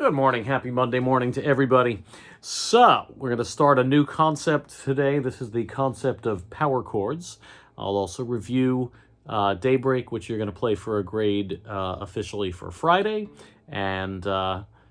Good morning. Happy Monday morning to everybody. So, we're going to start a new concept today. This is the concept of power chords. I'll also review Daybreak, which you're going to play for a grade officially for Friday, and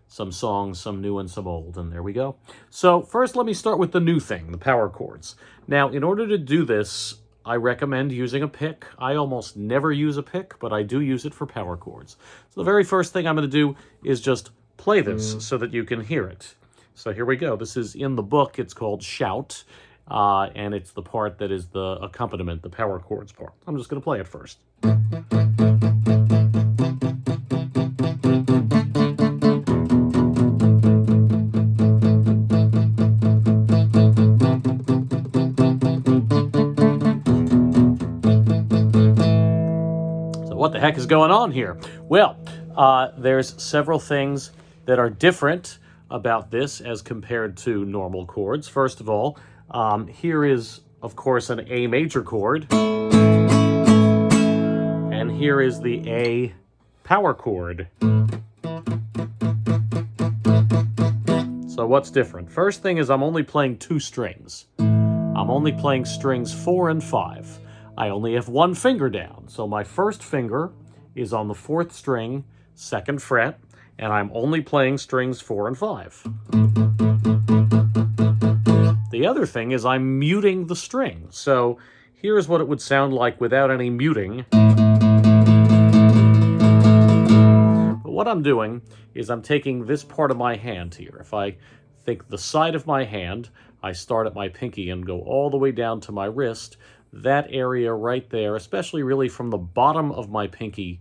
some songs, some new and some old, and there we go. So, first let me start with the new thing, the power chords. Now, in order to do this, I recommend using a pick. I almost never use a pick, but I do use it for power chords. So the very first thing I'm going to do is just play this so that you can hear it. So here we go. This is in the book. It's called Shout, and it's the part that is the accompaniment, the power chords part. I'm just going to play it first. So what the heck is going on here? Well, there's several things that are different about this as compared to normal chords. First of all, here is, of course, an A major chord. And here is the A power chord. So what's different? First thing is I'm only playing two strings. I'm only playing strings 4 and 5. I only have one finger down. So my first finger is on the 4th string, 2nd fret, and I'm only playing strings 4 and 5. The other thing is I'm muting the string. So here's what it would sound like without any muting. But what I'm doing is I'm taking this part of my hand here. If I think the side of my hand, I start at my pinky and go all the way down to my wrist. That area right there, especially really from the bottom of my pinky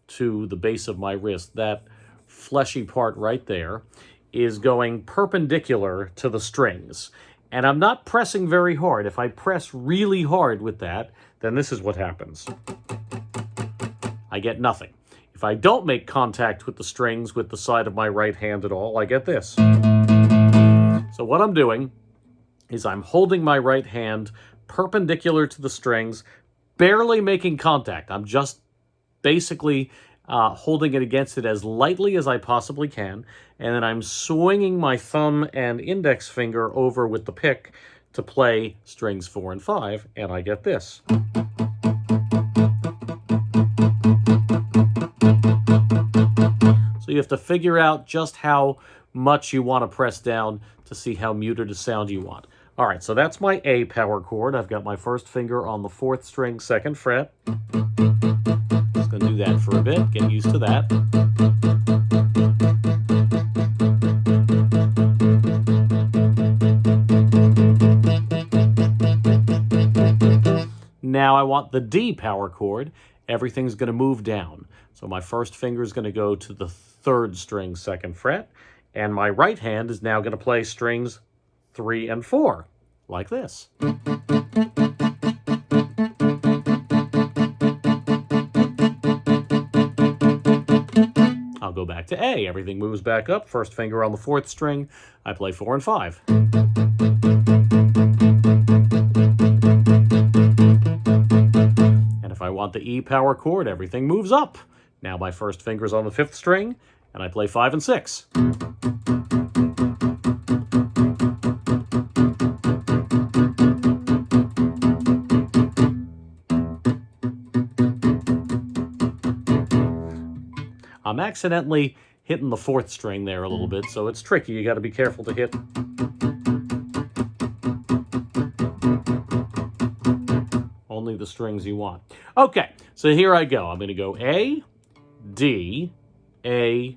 to the base of my wrist, that fleshy part right there is going perpendicular to the strings. And I'm not pressing very hard. If I press really hard with that, then this is what happens. I get nothing. If I don't make contact with the strings with the side of my right hand at all, I get this. So what I'm doing is I'm holding my right hand perpendicular to the strings, barely making contact. I'm just basically holding it against it as lightly as I possibly can, and then I'm swinging my thumb and index finger over with the pick to play strings 4 and 5, and I get this. So you have to figure out just how much you want to press down to see how muted a sound you want. All right, so that's my A power chord. I've got my first finger on the 4th string, 2nd fret. Just going to do that for a bit, get used to that. Now I want the D power chord. Everything's going to move down. So my first finger is going to go to the 3rd string, 2nd fret, and my right hand is now going to play strings 3 and 4, like this. I'll go back to A. Everything moves back up. First finger on the 4th string. I play 4 and 5. And if I want the E power chord, everything moves up. Now my first finger's on the 5th string, and I play 5 and 6. I'm accidentally hitting the 4th string there a little bit, so it's tricky. You got to be careful to hit only the strings you want. Okay, so here I go. I'm going to go A, D, A,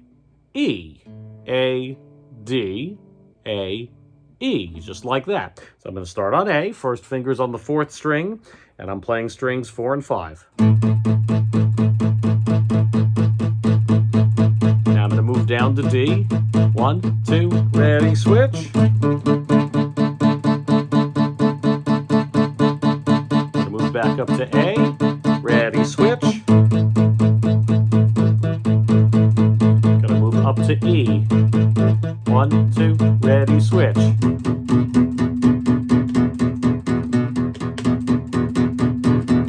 E, A, D, A, E, just like that. So I'm going to start on A. First finger's on the 4th string, and I'm playing strings 4 and 5. Move down to D. 1, 2, ready, switch. Gonna move back up to A. Ready, switch. Gonna move up to E. 1, 2, ready, switch.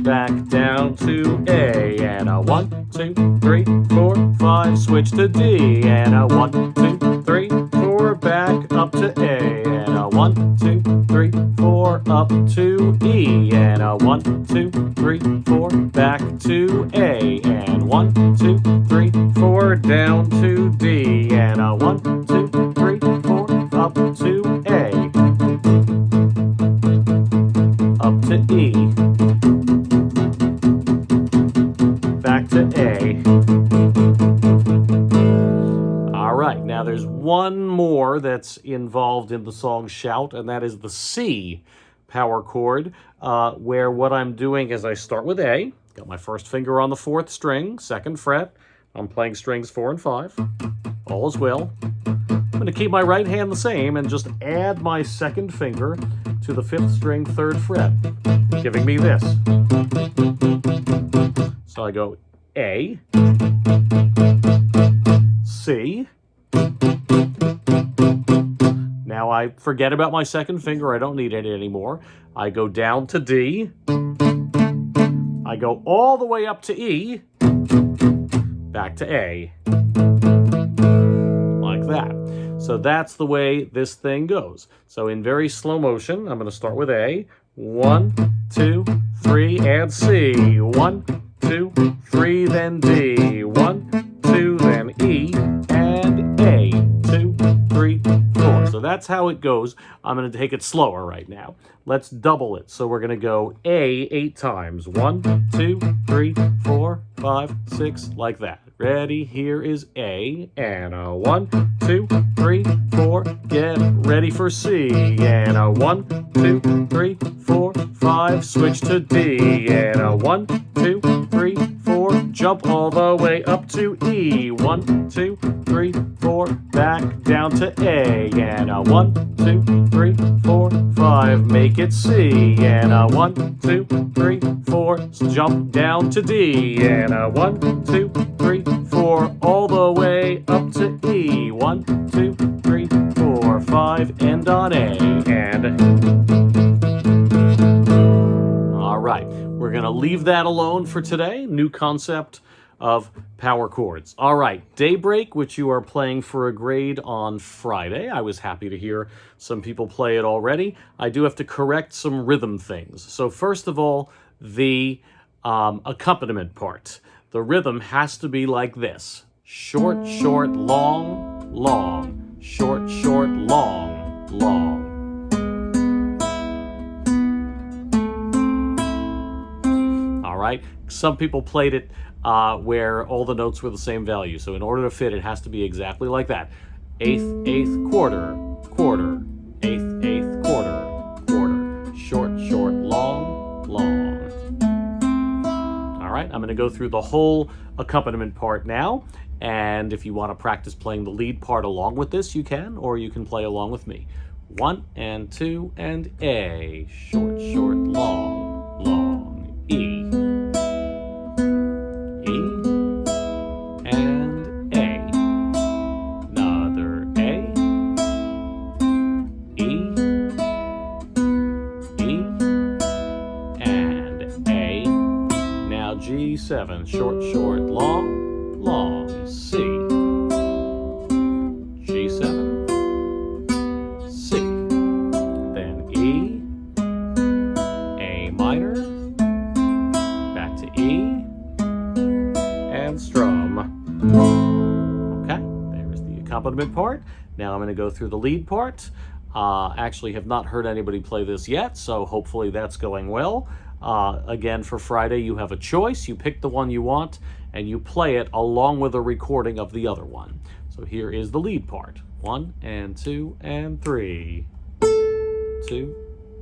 Back down to A, and a 1, 2, 3, 4, 5, switch to D, and a 1, 2, up to A, and a 1, 2, 3, 4, up to E, and a 1, 2, 3, 4, back to A, and 1, 2, 3, 4, down to D, and a 1, 2, 3, 4, up to A, up to E, back to A. All right, now there's one more that's involved in the song Shout, and that is the C power chord, where what I'm doing is I start with A, got my first finger on the 4th string, 2nd fret, I'm playing strings 4 and 5, all is well. I'm going to keep my right hand the same and just add my 2nd finger to the 5th string, 3rd fret, giving me this. So I go A, C. Now I forget about my 2nd finger, I don't need it anymore. I go down to D. I go all the way up to E, back to A. Like that. So that's the way this thing goes. So in very slow motion, I'm going to start with A. 1, 2, 3, and C. 1, 2, 3, then D. 1, 2, then E, and A. 2, 3, 4. So that's how it goes. I'm going to take it slower right now. Let's double it. So we're going to go A 8 times. 1, 2, 3, 4, 5, 6, like that. Ready? Here is A, and a 1, 2, 3, 4. Get ready for C, and a 1, 2, 3, 4, 5. Switch to D, and a 1, 2, 3, 4. Jump all the way up to E. 1, 2, 3, 4. Back down to A, and a 1, 2, 3, 4, 5. Make it C, and a 1, 2, 3, 4. Jump down to D, and a 1, 2, 3, 4. All the way up to E. 1, 2, 3, 4, 5. End on A, and all right. We're going to leave that alone for today. New concept of power chords. All right, Daybreak, which you are playing for a grade on Friday. I was happy to hear some people play it already. I do have to correct some rhythm things. So first of all, the accompaniment part. The rhythm has to be like this. Short, short, long, long. Short, short, long, long. All right, some people played it where all the notes were the same value. So in order to fit, it has to be exactly like that. Eighth, eighth, quarter, quarter. Eighth, eighth, quarter, quarter. Short, short, long, long. All right, I'm going to go through the whole accompaniment part now. And if you want to practice playing the lead part along with this, you can, or you can play along with me. 1 and 2 and A. Short, short, long, long. E. G7, short, short, long, long, C. G7, C. Then E, A minor, back to E, and strum. Okay, there's the accompaniment part. Now I'm going to go through the lead part. Actually have not heard anybody play this yet, so hopefully that's going well. Again, for Friday, you have a choice. You pick the one you want, and you play it along with a recording of the other one. So here is the lead part. 1 and 2 and 3. 2,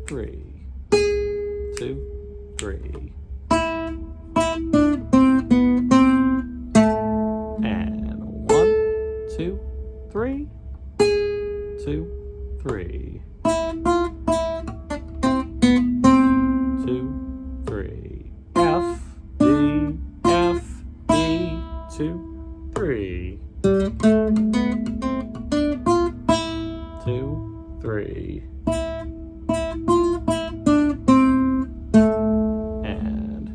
3. 2, 3. And 1, 2, 3. 2, 3. 2, 3. F, D, F, E, 2, 3. 2, 3. And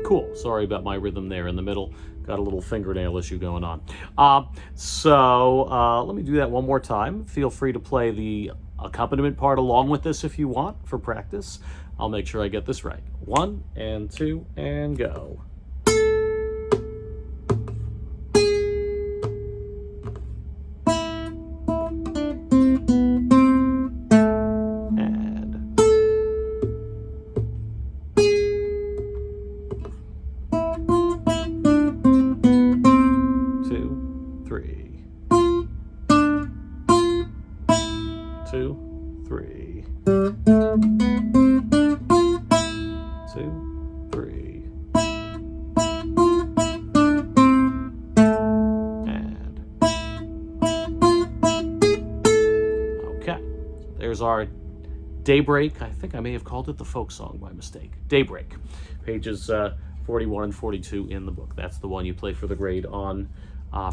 cool. Sorry about my rhythm there in the middle, got a little fingernail issue going on. Let me do that one more time. Feel free to play the accompaniment part along with this if you want for practice. I'll make sure I get this right. 1 and 2 and go. Two, three. 2, 3. And okay, there's our Daybreak. I think I may have called it the folk song by mistake. Daybreak, pages 41 and 42 in the book. That's the one you play for the grade on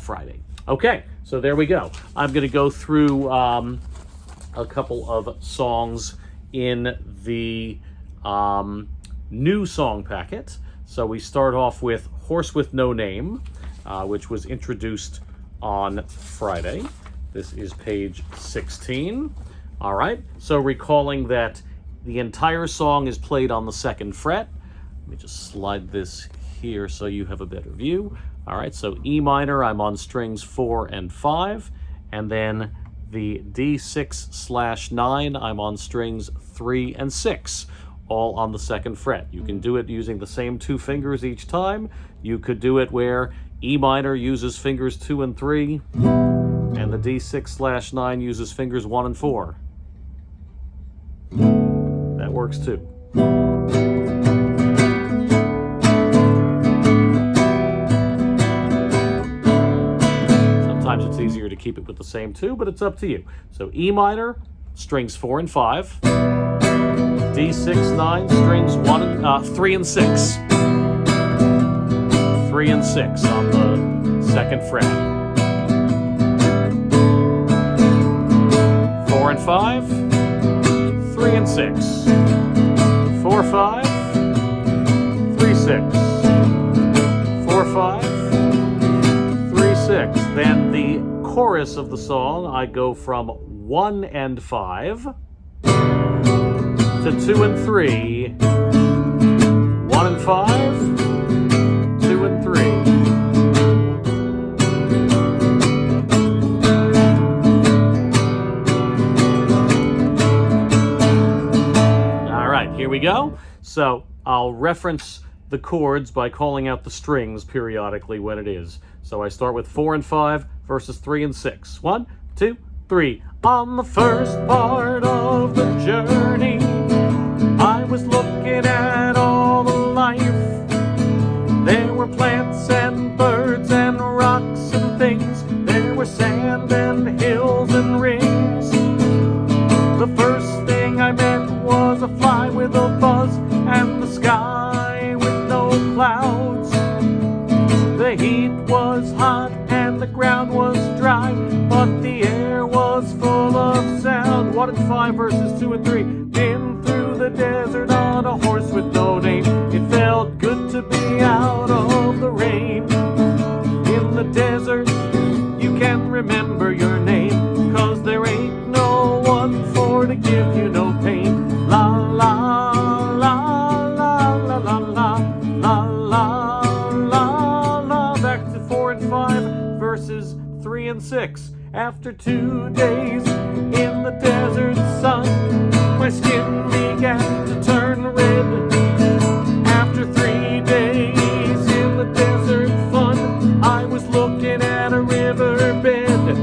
Friday. Okay, so there we go. I'm going to go through a couple of songs in the new song packet. So we start off with Horse with No Name, which was introduced on Friday. This is page 16. All right, so recalling that the entire song is played on the 2nd fret. Let me just slide this here so you have a better view. All right, so E minor, I'm on strings 4 and 5, and then the D6/9, I'm on strings 3 and 6, all on the 2nd fret. You can do it using the same 2 fingers each time. You could do it where E minor uses fingers 2 and 3, and the D6/9 uses fingers 1 and 4. That works too. Sometimes it's easier to keep it with the same 2, but it's up to you. So E minor, strings 4 and 5. D6/9, strings 3 and 6. 3 and 6 on the 2nd fret. 4 and 5, 3 and 6. 4, 5, 3, 6. 4, 5, 3, 6. Then the chorus of the song, I go from 1 and 5 to 2 and 3. 1 and 5, 2 and 3. All right, here we go. So I'll reference the chords by calling out the strings periodically when it is. So I start with 4 and 5 versus 3 and 6. 1, 2, 3. On the first part of the journey, I was looking at all the life. There were plants and birds and rocks and things. There were sand and hills and rings. The first thing I met was a fly with a buzz and the sky with no clouds. The heat was hot and the ground was dry, but the air was full of sound. 1 and 5 verses 2 and 3. Been through the desert on a horse with no name. It felt good to be out of the rain. In the desert, you can't remember your name, 'cause there ain't no one for to give you no pain. La la la la la la la la la la la. Back to 4 and 5 verses 3 and 6. After 2 days in the desert sun, my skin began to turn red. After 3 days in the desert fun, I was looking at a riverbed,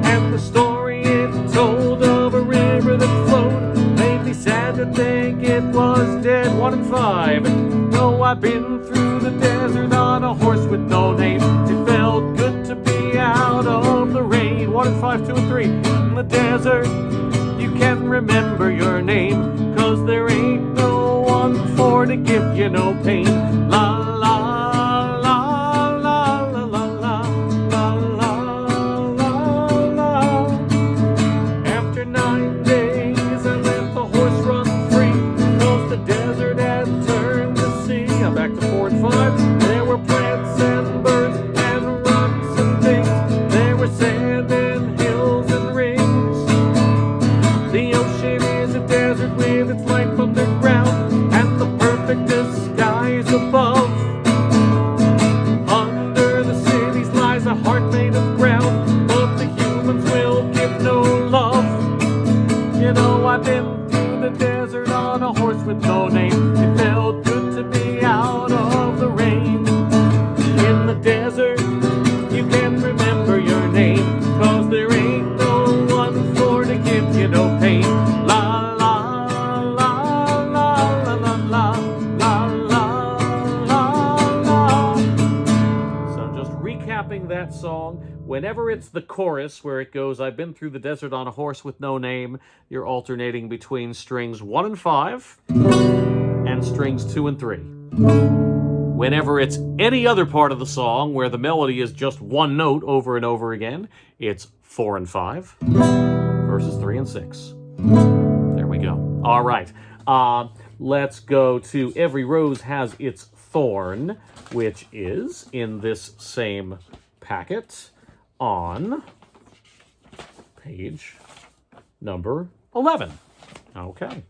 and the story it told of a river that flowed made me sad to think it was dead. 1 and 5. No, I've been through the desert on a horse with no name. It felt good to be out of the rain. 1 and 5, 2 and 3. In the desert, you can remember your name, 'cause there ain't no one for to give you no pain. La la la la la la la la la la la. After 9 days, I let the horse run free, 'cause the desert had turned to sea. I'm back to 4 and 5. There were plants and recapping that song, whenever it's the chorus where it goes, I've been through the desert on a horse with no name, you're alternating between strings 1 and 5 and strings 2 and 3. Whenever it's any other part of the song where the melody is just one note over and over again, it's 4 and 5 versus 3 and 6. There we go. All right. Let's go to Every Rose Has Its Thorn, which is in this same packet on page number 11. Okay.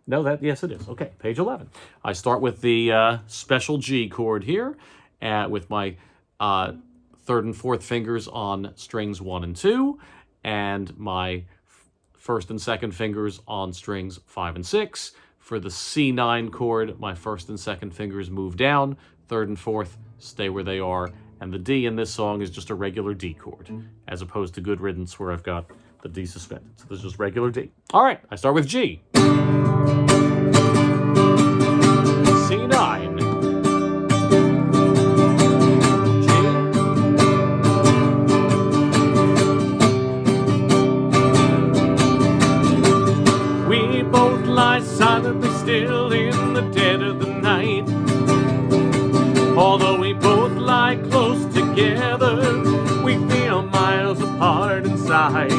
No, yes, it is. Okay, page 11. I start with the special G chord here with my third and fourth fingers on strings 1 and 2, and my first and second fingers on strings 5 and 6. For the C9 chord, my first and second fingers move down, third and fourth stay where they are, and the D in this song is just a regular D chord, as opposed to Good Riddance where I've got the D suspended. So this is just regular D. All right, I start with G. C9. We both lie silently still in the dead of the night. Although we both lie close together, we feel miles apart inside.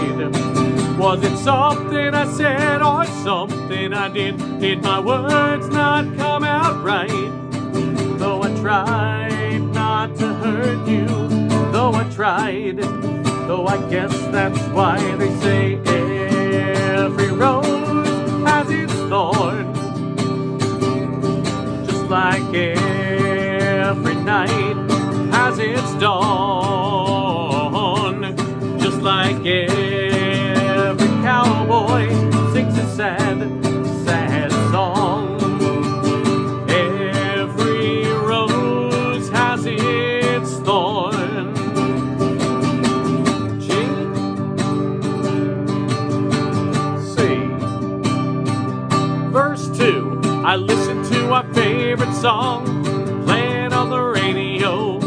Was it something I said or something I did? Did my words not come out right? Though I tried not to hurt you, though I tried, though I guess that's why they say every rose has its thorns, just like every night has its dawn, just like every cowboy sings a sad, sad song. Every rose has its thorn. G, C. Verse 2. I listen to our favorite song playing on the radio.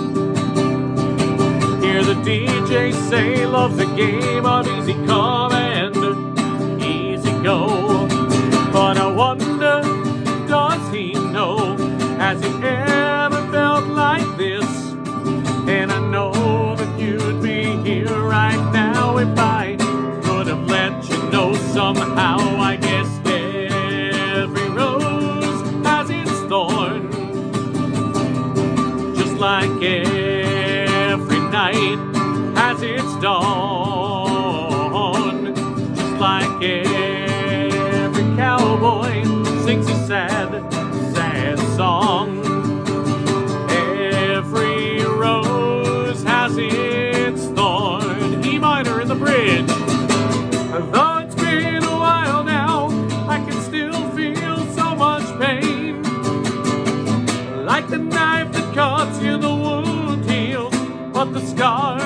Hear the DJ say love's a game of easy come and easy go. But I wonder, does he know? Has he ever felt like this? And I know that you'd be here right now if I could have let you know somehow. I guess every rose has its thorn, just like every night has its dawn, just like every cowboy sings a sad, sad song. Every rose has its thorn. E minor in the bridge. Though it's been a while now, I can still feel so much pain. Like the knife that cuts you, the wound heals, but the scar,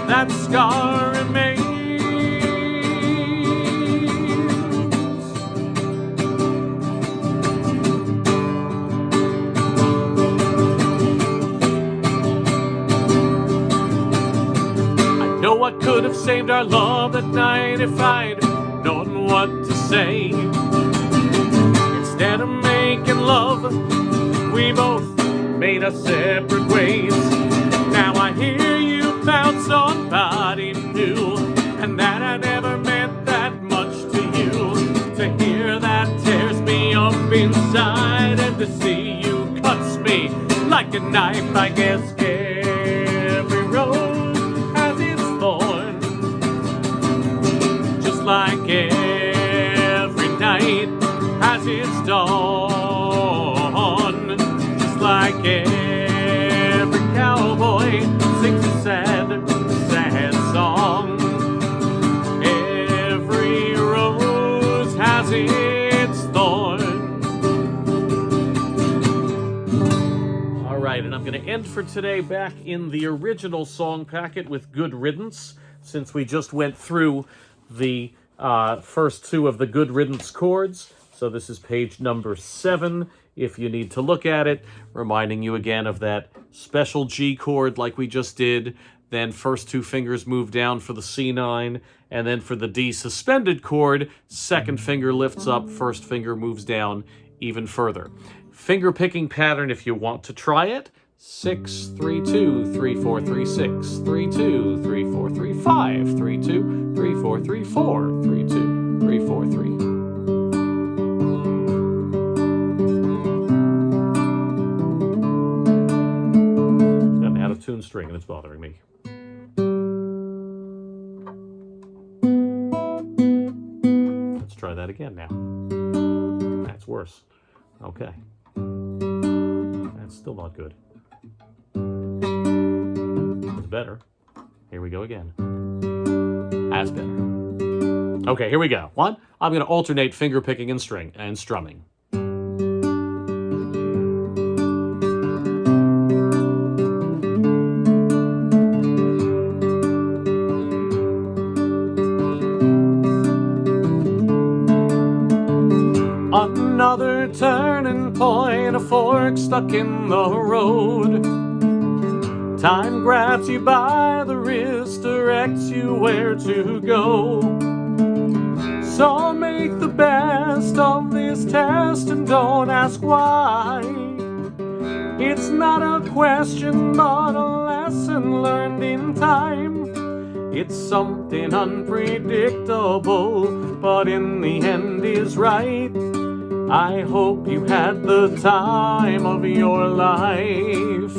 that scar remains. I know I could have saved our love that night if I'd known what to say. Instead of making love, we both made us separate ways. Now I hear you found somebody new, and that I never meant that much to you. To hear that tears me up inside, and to see you cuts me like a knife. I guess every rose has its thorn, just like every night has its dawn, just like every cowboy sings a sad, sad song. Every rose has its thorn. All right, and I'm going to end for today back in the original song packet with Good Riddance, since we just went through the first two of the Good Riddance chords. So this is page number 7 if you need to look at it, reminding you again of that special G chord like we just did. Then first two fingers move down for the C9, and then for the D suspended chord, second finger lifts up, first finger moves down even further. Finger picking pattern if you want to try it. 6, 3, 2, 3, 4, 3, 6, 3, 2, 3, 4, 3, 5, 3, 2, 3, 4, 3, 4, 3, 2, 3, 4, 3. Got an out of tune string and it's bothering me. Let's try that again now. That's worse. Okay. That's still not good. It's better. Here we go again. That's better. Okay, here we go. One, I'm going to alternate finger picking and strumming. Another turning point, a fork stuck in the road. Time grabs you by the wrist, directs you where to go. So make the best of this test and don't ask why. It's not a question, but a lesson learned in time. It's something unpredictable, but in the end is right. I hope you had the time of your life.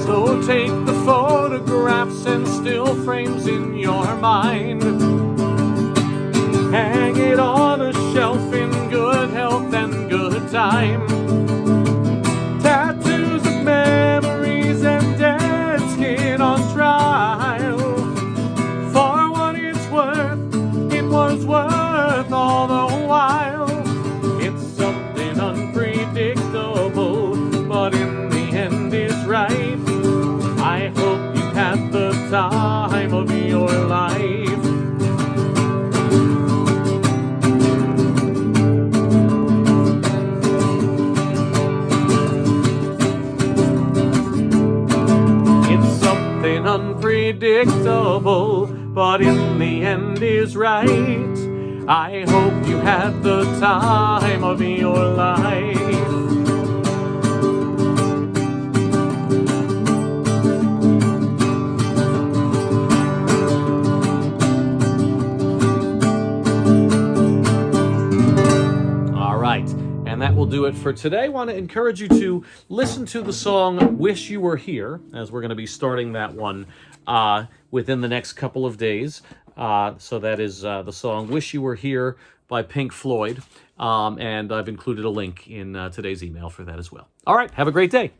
So take the photographs and still frames in your mind. Hang it on a shelf in good health and good time. Tattoos of memories and dead skin on trial. For what it's worth, it was worth all the while. It's something unpredictable, but in the end is right. I hope you had the time of your life. Unpredictable, but in the end is right. I hope you had the time of your life. All right. And that will do it for today. I want to encourage you to listen to the song Wish You Were Here, as we're going to be starting that one within the next couple of days. So that is the song Wish You Were Here by Pink Floyd. And I've included a link in today's email for that as well. All right, have a great day.